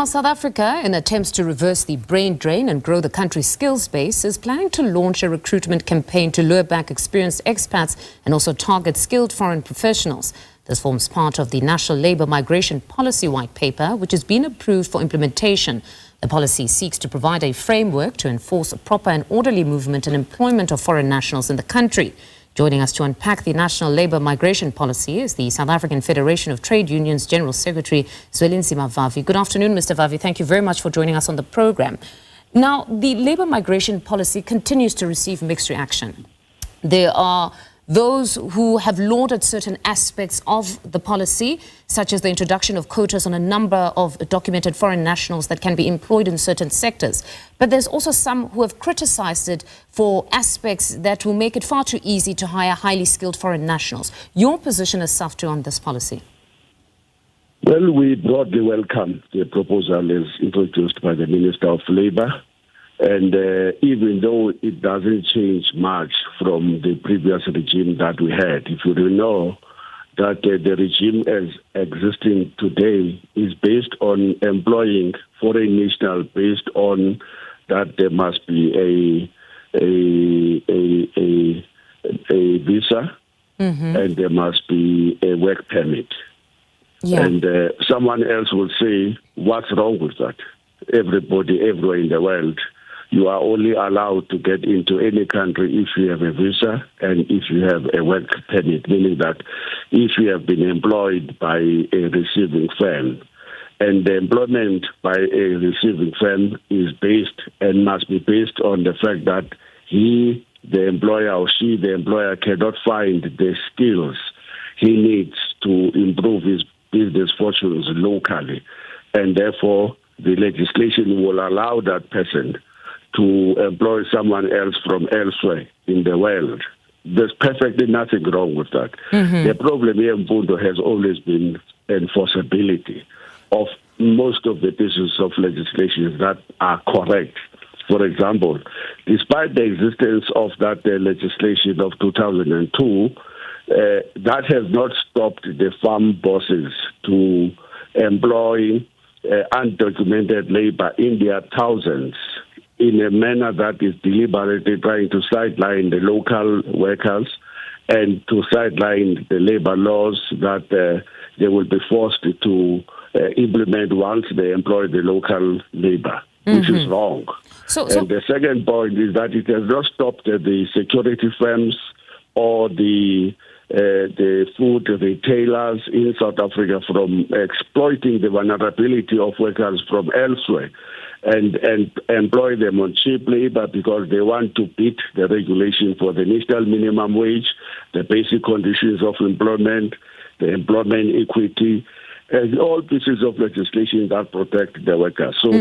South Africa, in attempts to reverse the brain drain and grow the country's skills base, is planning to launch a recruitment campaign to lure back experienced expats and also target skilled foreign professionals. This forms part of the National Labour Migration Policy White Paper, which has been approved for implementation. The policy seeks to provide a framework to enforce a proper and orderly movement and employment of foreign nationals in the country. Joining us to unpack the National Labour Migration Policy is the South African Federation of Trade Unions General Secretary Zwelinzima Vavi. Good afternoon, Mr. Vavi. Thank you very much for joining us on the program. Now, the Labour Migration Policy continues to receive mixed reaction. There are those who have lauded certain aspects of the policy, such as the introduction of quotas on a number of documented foreign nationals that can be employed in certain sectors. But there's also some who have criticized it for aspects that will make it far too easy to hire highly skilled foreign nationals. Your position as SAFTU on this policy? Well, we broadly welcome the proposal as introduced by the Minister of Labour. And even though it doesn't change much from the previous regime that we had, if you know that the regime as existing today is based on employing foreign nationals based on that there must be a visa and there must be a work permit. Yeah. And someone else will say, what's wrong with that? Everybody, everywhere in the world, you are only allowed to get into any country if you have a visa and if you have a work permit, meaning that if you have been employed by a receiving firm, and the employment by a receiving firm is based and must be based on the fact that he, the employer, or she, the employer, cannot find the skills he needs to improve his business fortunes locally. And therefore, the legislation will allow that person to employ someone else from elsewhere in the world. There's perfectly nothing wrong with that. The problem here in Mpundo has always been enforceability of most of the pieces of legislation that are correct. For example, despite the existence of that legislation of 2002, that has not stopped the farm bosses to employ undocumented labor in their thousands in a manner that is deliberately trying to sideline the local workers and to sideline the labor laws that they will be forced to implement once they employ the local labor, which is wrong. And the second point is that it has not stopped the security firms or the food retailers in South Africa from exploiting the vulnerability of workers from elsewhere and employ them on cheap labor because they want to beat the regulation for the national minimum wage, the basic conditions of employment, the employment equity, and all pieces of legislation that protect the workers. So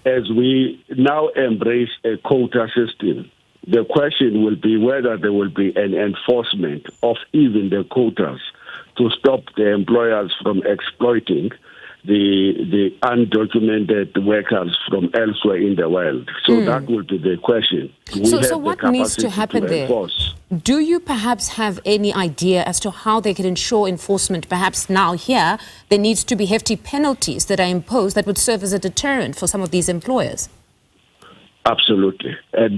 as we now embrace a quota system, the question will be whether there will be an enforcement of even the quotas to stop the employers from exploiting the undocumented workers from elsewhere in the world. So that will be the question. So what needs to happen there? Do you perhaps have any idea as to how they can ensure enforcement? Perhaps now here, there needs to be hefty penalties that are imposed that would serve as a deterrent for some of these employers. Absolutely. And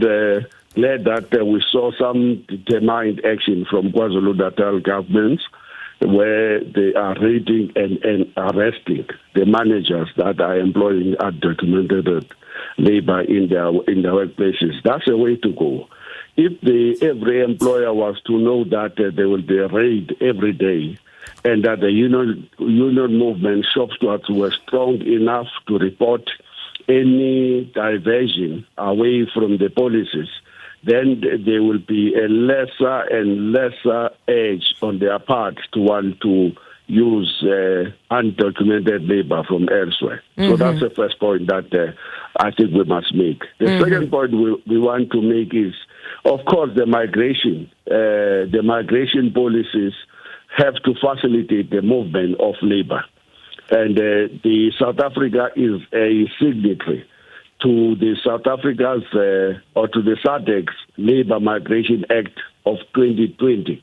glad that we saw some determined action from KwaZulu-Natal governments where they are raiding and arresting the managers that are employing undocumented labor in their workplaces. That's a way to go. If every employer was to know that there will be a raid every day and that the union movement shops were strong enough to report any diversion away from the policies, then there will be a lesser and lesser edge on their part to want to use undocumented labor from elsewhere. So that's the first point that I think we must make. The second point we want to make is, of course, the migration policies have to facilitate the movement of labor. And the South Africa is a signatory to the South Africa's or to the SADC's Labour Migration Act of 2020,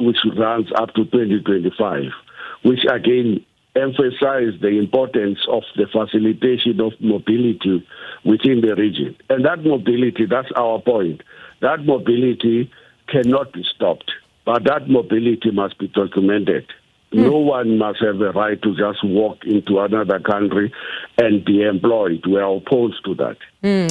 which runs up to 2025, which again emphasized the importance of the facilitation of mobility within the region. And that mobility, that's our point, that mobility cannot be stopped, but that mobility must be documented. No one must have the right to just walk into another country and be employed. We are opposed to that.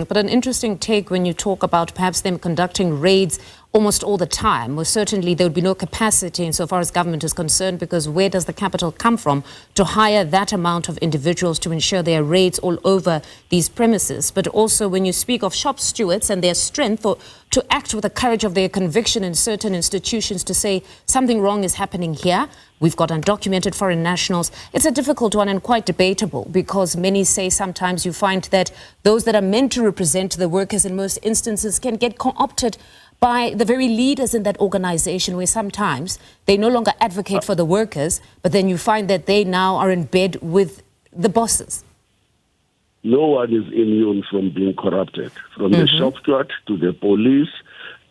But an interesting take when you talk about perhaps them conducting raids almost all the time. Well, certainly there would be no capacity insofar as government is concerned, because where does the capital come from to hire that amount of individuals to ensure there are raids all over these premises? But also when you speak of shop stewards and their strength or to act with the courage of their conviction in certain institutions to say something wrong is happening here, we've got undocumented foreign nationals. It's a difficult one and quite debatable, because many say sometimes you find that those that are meant to represent the workers in most instances can get co-opted by the very leaders in that organization, where sometimes they no longer advocate for the workers, but then you find that they now are in bed with the bosses. No one is immune from being corrupted, from the shop steward to the police,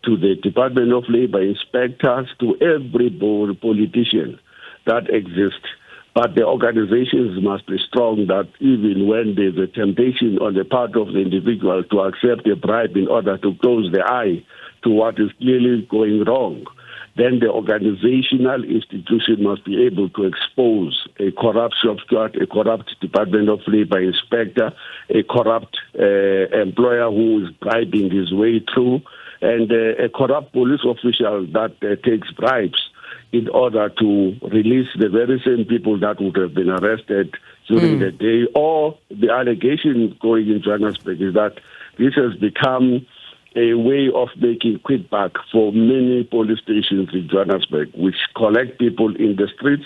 to the Department of Labor inspectors, to every politician that exists. But the organizations must be strong that even when there's a temptation on the part of the individual to accept a bribe in order to close the eye to what is clearly going wrong, then the organizational institution must be able to expose a corrupt shop steward, a corrupt Department of Labor inspector, a corrupt employer who is bribing his way through, and a corrupt police official that takes bribes in order to release the very same people that would have been arrested during the day. Or the allegation going in Johannesburg is that this has become a way of making quickback for many police stations in Johannesburg, which collect people in the streets,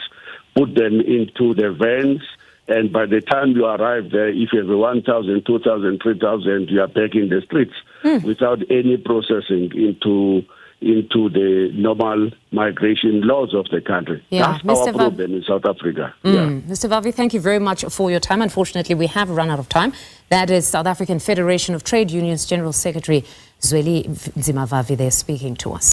put them into the vans, and by the time you arrive there, if you have 1,000, 2,000, 3,000, you are back in the streets without any processing into the normal migration laws of the country. That's our problem in South Africa. Mr. Vavi, thank you very much for your time. Unfortunately, we have run out of time. That is South African Federation of Trade Unions General Secretary Zwelinzima Vavi there speaking to us.